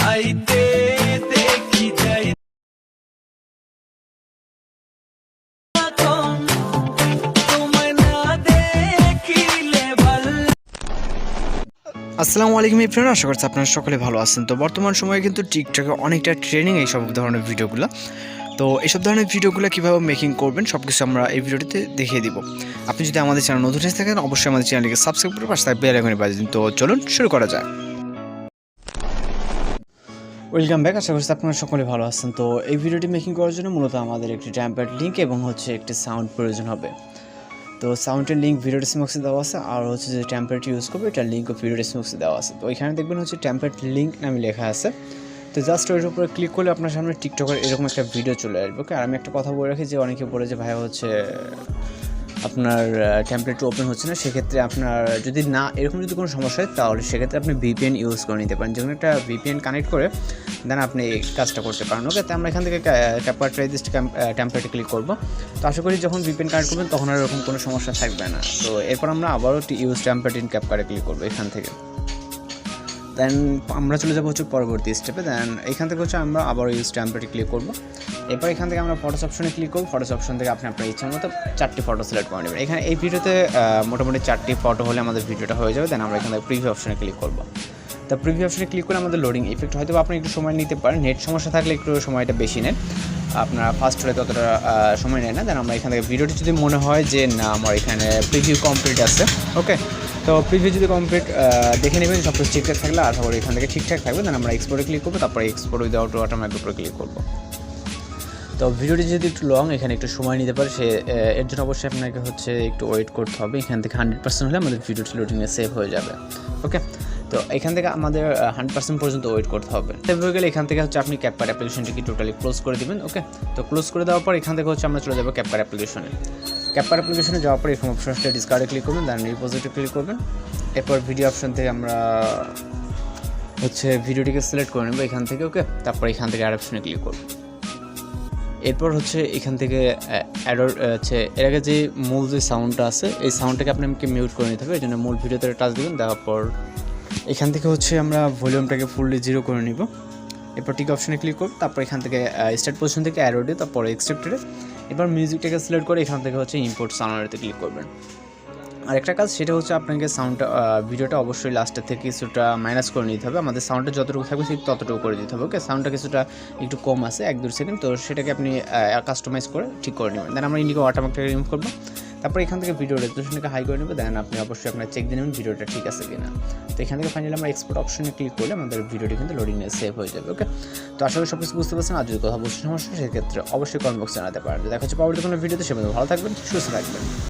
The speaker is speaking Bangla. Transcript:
आइते देखी जाइते আসসালামু আলাইকুম এভরিওয়ান, আশা করছি আপনারা সকলে ভালো আছেন। তো বর্তমান সময়ে কিন্তু টিকটকে অনেকটা ট্রেনিং এইসব ধরনের ভিডিওগুলো। তো এইসব ধরনের ভিডিওগুলো কীভাবে মেকিং করবেন সব কিছু আমরা এই ভিডিওটিতে দেখিয়ে দিব। আপনি যদি আমাদের চ্যানেল নতুন এসে থাকেন অবশ্যই আমাদের চ্যানেলটিকে সাবস্ক্রাইব করে পাশে বেল আইকনে বাজিয়ে দিন। তো চলুন শুরু করা যাক। ওয়েলকাম ব্যাক, আশা করছি আপনারা সকলে ভালো আছেন। তো এই ভিডিওটি মেকিং করার জন্য মূলত আমাদের একটি টেমপ্লেট লিঙ্ক এবং একটি সাউন্ড প্রয়োজন হবে। তো সাউন্ডের লিঙ্ক ভিডিও ডেসক্রিপশনে দেওয়া আছে, আর যে টেমপ্লেট ইউজ করবে এটার লিঙ্কও ভিডিও ডেসক্রিপশনে দেওয়া আছে। তো এখানে দেখবেন টেমপ্লেট লিঙ্ক নামে লেখা আছে। তো জাস্ট ওইটার উপরে ক্লিক করলে আপনার সামনে টিকটকের এরকম একটা ভিডিও চলে আসবে। ওকে, আর আমি একটা কথা বলে রাখি যে অনেকে বলে যে ভাই আপনার টেমপ্লেটটা ওপেন হচ্ছে না। সেক্ষেত্রে আপনার যদি না এরকম যদি কোনো সমস্যা হয় তাহলে সেক্ষেত্রে আপনি ভিপিএন ইউজ করে নিতে পারেন, যেকোনো একটা ভিপিএন কানেক্ট করে দেন আপনি এই কাজটা করতে পারেন। ওকে, তো আমরা এখান থেকে ক্যাপকাট টেমপ্লেটে ক্লিক করবো। তো আশা করি যখন ভিপিএন কানেক্ট করবেন তখন আর এরকম কোনো সমস্যা থাকবে না। তো এরপর আমরা আবারও ইউজ টেমপ্লেট ইন ক্যাপকাটে ক্লিক করবো এখান থেকে। দেন আমরা চলে যাবো পরবর্তী স্টেপে। দেন এখান থেকে আমরা আবার ইউজ টেমপ্লেটে ক্লিক করবো। এরপর এখান থেকে আমরা ফটোস অপশনে ক্লিক করবো। ফটোস অপশন থেকে আপনি আপনার ইচ্ছা মতো 4টি ফটো সিলেক্ট করে নেবেন। এখানে এই ভিডিওতে মোটামুটি 4টি ফটো হলে আমাদের ভিডিওটা হয়ে যাবে। দেন আমরা এখান থেকে প্রিভিউ অপশনে ক্লিক করবো। তো প্রিভিউ অপশনে ক্লিক করে আমাদের লোডিং ইফেক্ট হয়তো আপনি একটু সময় নিতে পারেন, নেট সমস্যা থাকলে একটু সময়টা বেশি নেন, আপনারা ফাস্ট হলে ততটা সময় নেয় না। দেন আমরা এখান থেকে ভিডিওটি যদি মনে হয় যে না আমার এখানে প্রিভিউ কমপ্লিট আছে, ওকে, তো প্রিভিউ যদি কমপ্লিট দেখে নেবেন সব কিছু ঠিকঠাক থাকলে আশা করি এখান থেকে ঠিকঠাক থাকবে। দেন আমরা এক্সপোর্টে ক্লিক করবো, তারপরে এক্সপোর্ট উইদাউট ওয়াটারমার্কের উপরে ক্লিক করবো। তো ভিডিওটি যদি একটু লং, এখানে একটু সময় নিতে পারে, এর জন্য অবশ্যই আপনাকে একটু ওয়েট করতে হবে। এখান থেকে 100% হলে আমাদের ভিডিওটি লোডিংয়ে সেভ হয়ে যাবে। ওকে, তো এখান থেকে আমাদের 100% পর্যন্ত ওয়েট করতে হবে। সেভ হয়ে গেলে এখান থেকে আপনি ক্যাপকাট অ্যাপ্লিকেশনটিকে টোটালি ক্লোজ করে দেবেন। ওকে, তো ক্লোজ করে দেওয়ার পর এখান থেকে আমরা চলে যাবো ক্যাপকাট অ্যাপ্লিকেশনে। ক্যাপকাট অ্যাপ্লিকেশনে যাওয়ার পর এই ফর্ম অপশনটা ডিসকার্ডে ক্লিক করবেন, দেন রিপোজিটে ক্লিক করবেন। এরপর ভিডিও অপশন থেকে আমরা ভিডিওটিকে সিলেক্ট করে নেবো এখান থেকে। ওকে, তারপর এখান থেকে অ্যাড অপশনে ক্লিক করবো। এরপর এখান থেকে এর আগে যে মূল যে সাউন্ডটা আছে এই সাউন্ডটাকে আপনাকে মিউট করে নিতে হবে। এই জন্য মূল ভিডিওতে টাচ দেবেন। দেওয়ার পর এখান থেকে আমরা ভলিউমটাকে ফুললি 0 করে নিব। এরপর টিক অপশনে ক্লিক করব, তারপর এখান থেকে স্টার্ট পজিশন থেকে অ্যারো দিয়ে তারপর এক্সেপ্টেড। এবার মিউজিকটাকে সিলেক্ট করে এখান থেকে ইম্পোর্ট সাউন্ডেতে ক্লিক করবেন। আর একটা কাজ, সেটা আপনাকে সাউন্ডটা ভিডিওটা অবশ্যই লাস্টের থেকে কিছুটা মাইনাস করে নিতে হবে। আমাদের সাউন্ডটা যতটুকু থাকবে ঠিক ততটুকু করে দিতে হবে। ওকে, সাউন্ডটা কিছুটা একটু কম আছে 1-2 সেকেন্ড, তো সেটাকে আপনি কাস্টমাইজ করে ঠিক করে নেবেন। দেন আমরা ইন্ডিগো ওয়াটারমার্কটাকে রিমুভ করবো। তারপর এখান থেকে ভিডিও রেজলিউশনটাকে হাই করে নেবে। দেন আপনি অবশ্যই আপনার চেক দিয়ে নেবেন ভিডিওটা ঠিক আছে কিনা। তো এখান থেকে ফাইনালি আমরা এক্সপোর্ট অপশনে ক্লিক করলে আমাদের ভিডিওটি কিন্তু লোডিংয়ে সেভ হয়ে যাবে। ওকে, তো আশা করি সব কিছু বুঝতে পারছেন। আর যদি কথা বলতে সমস্যা সেক্ষেত্রে অবশ্যই কমেন্ট বক্সে জানাতে পারেন। দেখা হচ্ছে পরবর্তী কোনো ভিডিওতে। সে ভালো থাকবেন, সুস্থ থাকবেন।